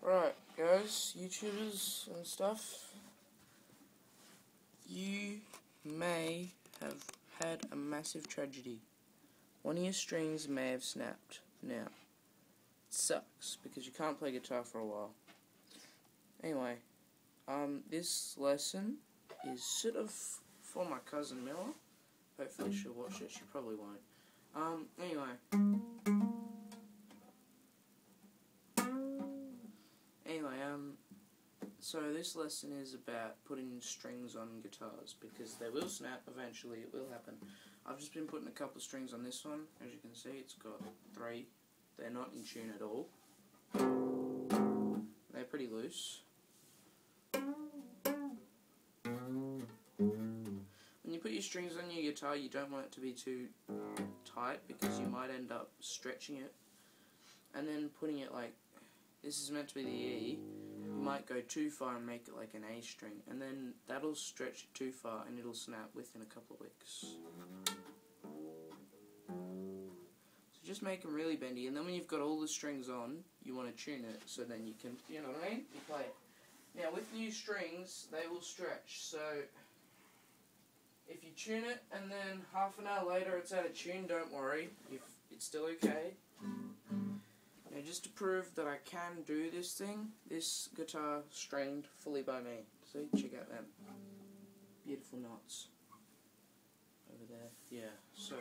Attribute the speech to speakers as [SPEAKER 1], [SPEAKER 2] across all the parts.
[SPEAKER 1] Right, guys, YouTubers and stuff, you may have had a massive tragedy. One of your strings may have snapped. Now, it sucks because you can't play guitar for a while. Anyway, this lesson is sort of for my cousin Miller. Hopefully she'll watch it. She probably won't. So this lesson is about putting strings on guitars, because they will snap eventually, it will happen. I've just been putting a couple of strings on this one. As you can see, it's got 3. They're not in tune at all. They're pretty loose. When you put your strings on your guitar, you don't want it to be too tight, because you might end up stretching it. And then putting it like, this is meant to be the E, you might go too far and make it like an A string, and then that'll stretch it too far and it'll snap within a couple of weeks. So just make them really bendy, and then when you've got all the strings on, you want to tune it so then you can, you know what I mean? You play it. Now with new strings, they will stretch, so if you tune it and then half an hour later it's out of tune, don't worry, it's still okay. Now just to prove that I can do this thing, this guitar stringed fully by me. See, check out them beautiful knots over there. Yeah, so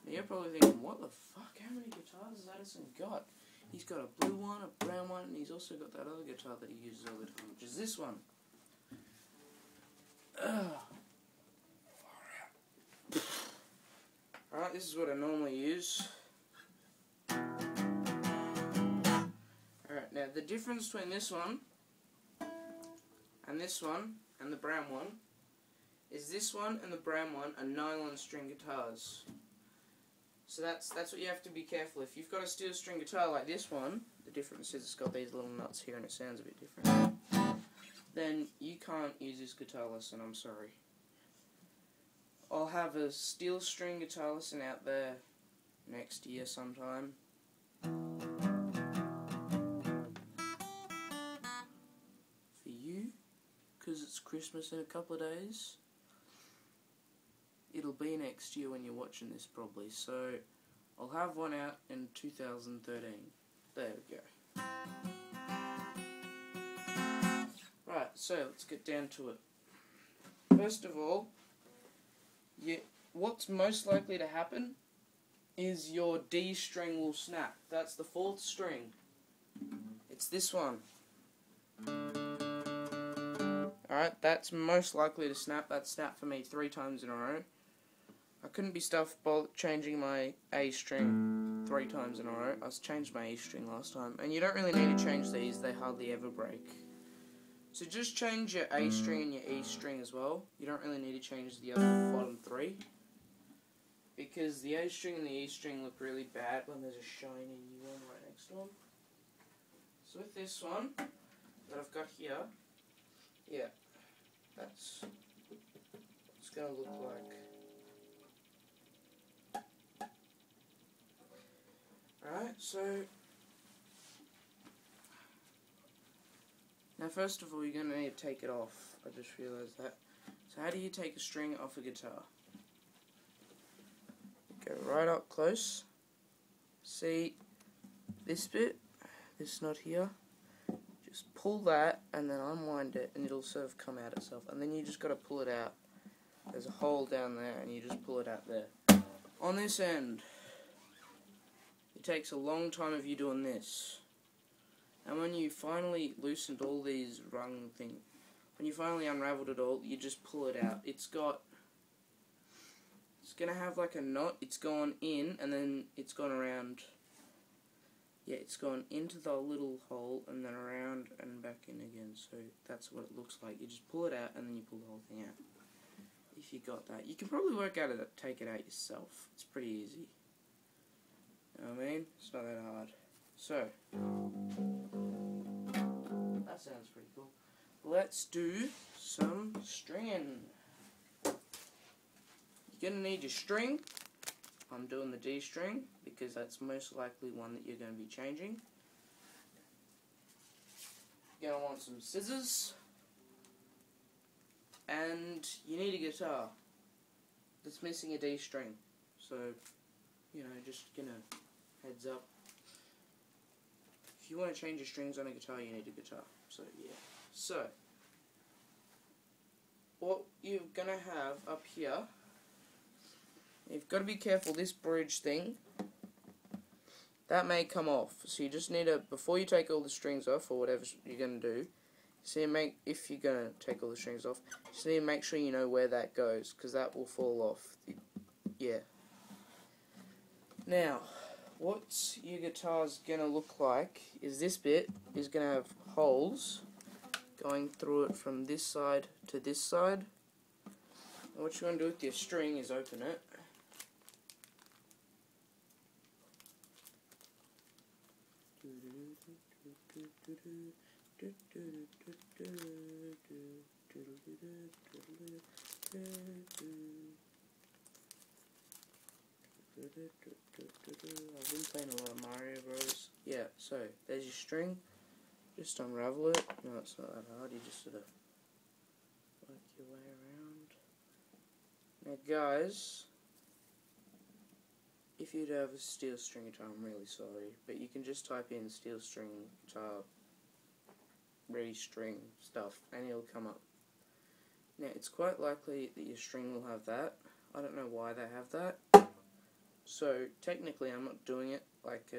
[SPEAKER 1] now you're probably thinking, what the fuck, how many guitars has Addison got? He's got a blue one, a brown one, and he's also got that other guitar that he uses all the time, which is this one. Alright, this is what I normally use. Alright, now the difference between this one and the brown one is this one and the brown one are nylon string guitars. So that's what you have to be careful. If you've got a steel string guitar like this one, the difference is it's got these little nuts here and it sounds a bit different, then you can't use this guitar lesson, I'm sorry. I'll have a steel string guitar lesson out there next year sometime. For you, because it's Christmas in a couple of days. It'll be next year when you're watching this probably, so I'll have one out in 2013. There we go. Right, so let's get down to it. First of all, what's most likely to happen is your D string will snap. That's the 4th string. It's this one. Alright, that's most likely to snap. That snapped for me 3 times in a row. I couldn't be stuffed changing my A string 3 times in a row. I changed my E string last time. And you don't really need to change these, they hardly ever break. So just change your A string and your E string as well. You don't really need to change the other bottom 3. Because the A string and the E string look really bad when there's a shiny new one right next to them. So with this one that I've got here, yeah, that's what it's going to look like. Alright, so now first of all you're going to need to take it off. I just realised that. So how do you take a string off a guitar? Go right up close. See this bit? This knot here? Just pull that and then unwind it and it'll sort of come out itself. And then you just got to pull it out. There's a hole down there and you just pull it out there. On this end, it takes a long time of you doing this. And when you finally loosened all these rung things, when you finally unraveled it all, you just pull it out. It's going to have like a knot. It's gone in and then it's gone around. Yeah, it's gone into the little hole and then around and back in again. So that's what it looks like. You just pull it out and then you pull the whole thing out. If you got that. You can probably work out it, take it out yourself. It's pretty easy. You know what I mean? It's not that hard. So, that sounds pretty cool. Let's do some stringing. You're going to need your string, I'm doing the D string because that's most likely one that you're going to be changing. You're going to want some scissors, and you need a guitar that's missing a D string. So, you know, just heads up. If you want to change your strings on a guitar, you need a guitar. So, yeah. So, what you're going to have up here, you've got to be careful, this bridge thing, that may come off. So you just need to, before you take all the strings off, or whatever you're going to do, so if you're going to take all the strings off, you just need to make sure you know where that goes, because that will fall off. Yeah. Now, what your guitar's going to look like is this bit is going to have holes going through it from this side to this side. And what you want to do with your string is open it. I've been playing a lot of Mario Bros. Yeah, so there's your string. Just unravel it. No, it's not that hard. You just sort of work your way around. Now, guys, if you do have a steel string guitar, I'm really sorry, but you can just type in steel string guitar restring stuff and it'll come up. Now, it's quite likely that your string will have that. I don't know why they have that. So, technically, I'm not doing it like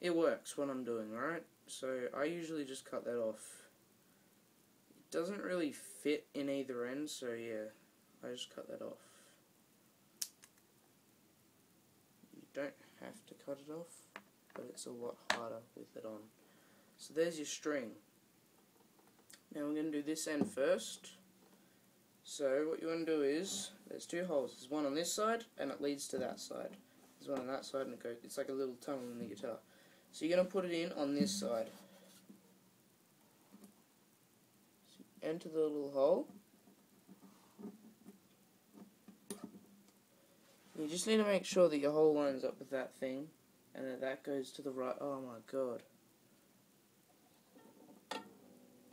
[SPEAKER 1] it works what I'm doing, alright? So, I usually just cut that off. It doesn't really fit in either end, so yeah, I just cut that off. You don't have to cut it off, but it's a lot harder with it on. So there's your string. Now we're going to do this end first. So what you want to do is, there's two holes. There's one on this side, and it leads to that side. There's one on that side, and it goes. It's like a little tunnel in the guitar. So you're going to put it in on this side. So you enter the little hole. You just need to make sure that your hole lines up with that thing, and that goes to the right. Oh my god.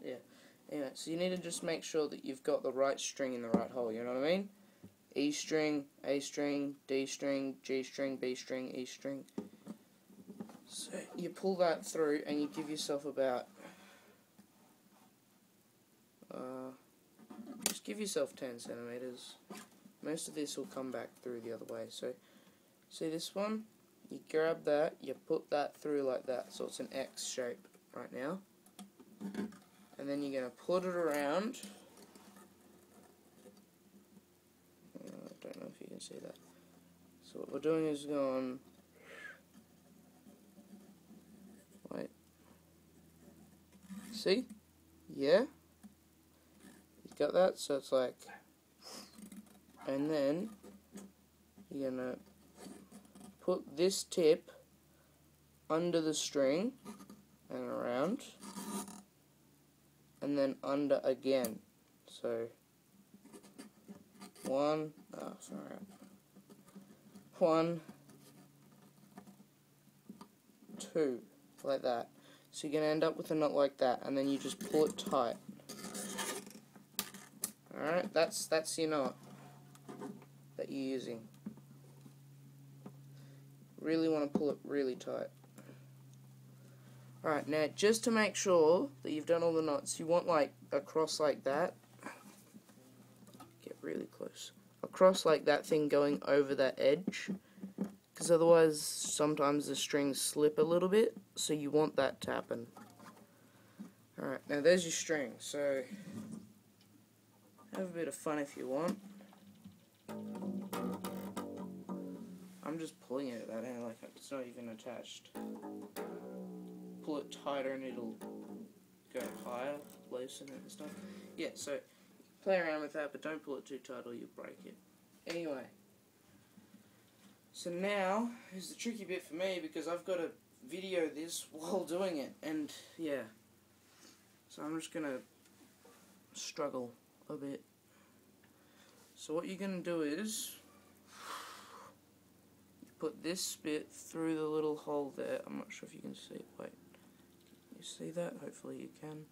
[SPEAKER 1] Yeah. Anyway, so you need to just make sure that you've got the right string in the right hole, you know what I mean? E string, A string, D string, G string, B string, E string. So you pull that through and you give yourself about, just give yourself 10 centimeters. Most of this will come back through the other way. So, see this one? You grab that, you put that through like that, so it's an X shape right now. And then you're going to put it around. I don't know if you can see that. So what we're doing is going, wait, see? Yeah? You got that? So it's like, and then you're going to put this tip under the string and around, and then under again. So, one, two, like that. So you're going to end up with a knot like that, and then you just pull it tight. Alright, that's your knot that you're using. Really want to pull it really tight. Alright, now just to make sure that you've done all the knots, you want like a cross like that. Get really close. A cross like that thing going over that edge. Because otherwise, sometimes the strings slip a little bit, so you want that to happen. Alright, now there's your string, so have a bit of fun if you want. I'm just pulling it at that end like it's not even attached. Pull it tighter and it'll go higher, loosen it and stuff. Yeah, so play around with that, but don't pull it too tight or you'll break it. Anyway, so now is the tricky bit for me because I've got to video this while doing it, and yeah, so I'm just gonna struggle a bit. So what you're gonna do is put this bit through the little hole there. I'm not sure if you can see it. Wait, can you see that? Hopefully you can.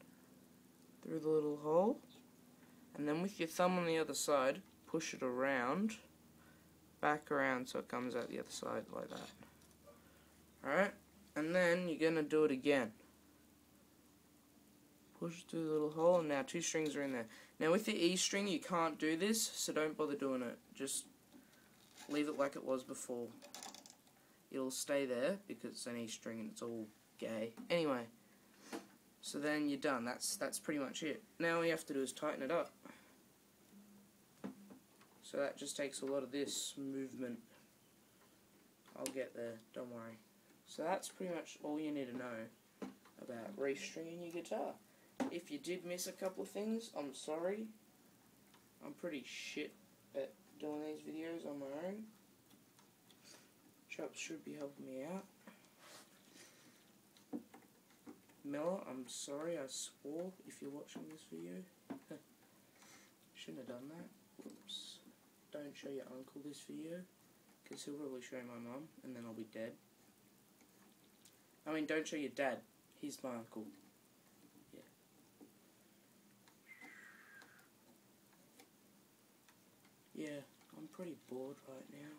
[SPEAKER 1] Through the little hole. And then with your thumb on the other side, push it around, back around so it comes out the other side like that. Alright? And then you're going to do it again. Push through the little hole, and now 2 strings are in there. Now with the E string you can't do this, so don't bother doing it. Just leave it like it was before. It'll stay there because it's an E string and it's all gay. Anyway, so then you're done. That's pretty much it. Now all you have to do is tighten it up. So that just takes a lot of this movement. I'll get there, don't worry. So that's pretty much all you need to know about restringing your guitar. If you did miss a couple of things, I'm sorry. I'm pretty shit at doing these videos on my own. Chops should be helping me out. Miller, I'm sorry I swore if you're watching this video. Shouldn't have done that. Oops. Don't show your uncle this video, because he'll probably show my mum, and then I'll be dead. I mean, don't show your dad. He's my uncle. Yeah. Yeah, I'm pretty bored right now.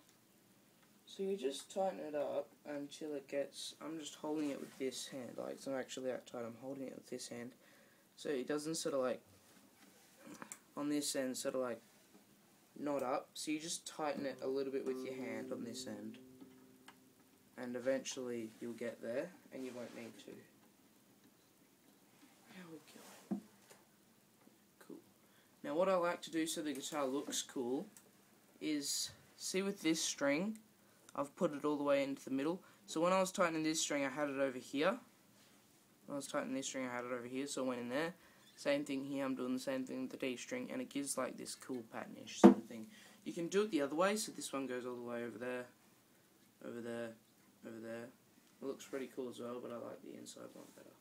[SPEAKER 1] So you just tighten it up until it gets... I'm just holding it with this hand. Like, it's not actually that tight. I'm holding it with this hand. So it doesn't sort of like... On this end, sort of like... Not up, so you just tighten it a little bit with your hand on this end, and eventually you'll get there, and you won't need to. How we going? Cool. Now what I like to do so the guitar looks cool is, see with this string, I've put it all the way into the middle, so when I was tightening this string I had it over here, when I was tightening this string I had it over here, so it went in there. Same thing here, I'm doing the same thing with the D string, and it gives like this cool pattern-ish sort of thing. You can do it the other way, so this one goes all the way over there, over there, over there. It looks pretty cool as well, but I like the inside one better.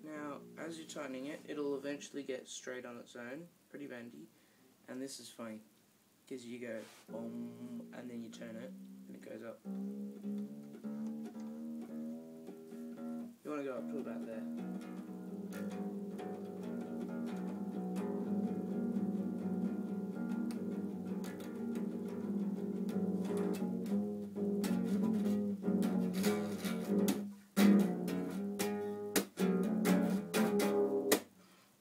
[SPEAKER 1] Now, as you're tightening it, it'll eventually get straight on its own, pretty bendy, and this is funny, because you go boom, and then you turn it, and it goes up. You want to go up to about there.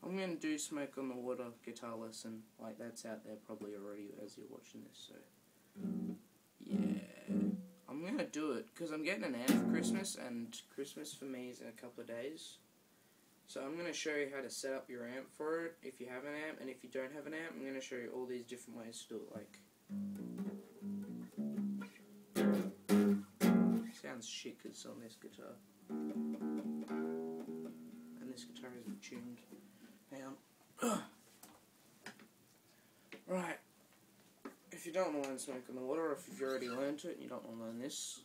[SPEAKER 1] I'm going to do Smoke on the Water guitar lesson, like that's out there probably already as you're watching this, so yeah. I'm going to do it, because I'm getting an amp for Christmas, and Christmas for me is in a couple of days. So I'm going to show you how to set up your amp for it, if you have an amp, and if you don't have an amp, I'm going to show you all these different ways to do it, like... Sounds shit because it's on this guitar. And this guitar isn't tuned. Hang on. Right. If you don't want to learn Smoke on the Water, or if you've already learned it and you don't want to learn this,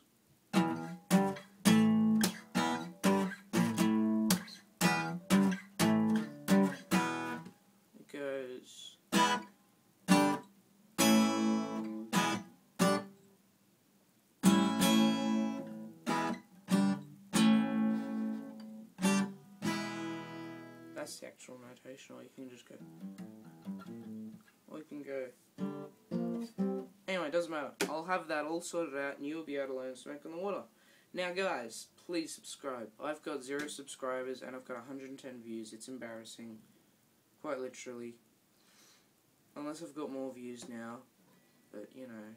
[SPEAKER 1] it goes... That's the actual notation, or you can just go... Or you can go... Anyway, it doesn't matter. I'll have that all sorted out and you'll be able to learn Smoke on the Water. Now guys, please subscribe. I've got 0 subscribers and I've got 110 views. It's embarrassing. Quite literally. Unless I've got more views now. But, you know,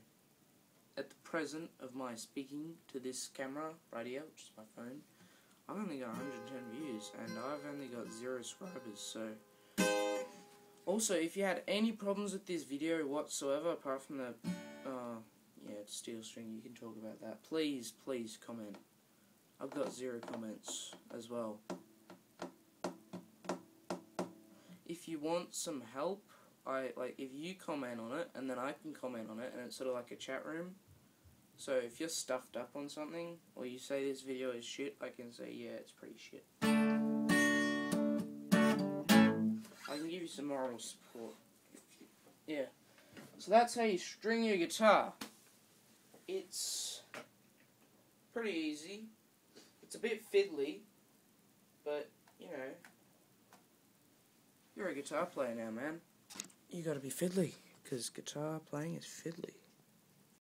[SPEAKER 1] at the present of my speaking to this camera right here, which is my phone, I've only got 110 views and I've only got 0 subscribers, so... Also, if you had any problems with this video whatsoever, apart from the, steel string, you can talk about that. Please, please comment. I've got 0 comments as well. If you want some help, if you comment on it, and then I can comment on it, and it's sort of like a chat room. So if you're stuffed up on something, or you say this video is shit, I can say, yeah, it's pretty shit. I can give you some moral support. Yeah. So that's how you string your guitar. pretty easy. It's a bit fiddly, but, you know, you're a guitar player now, man. You gotta be fiddly, because guitar playing is fiddly.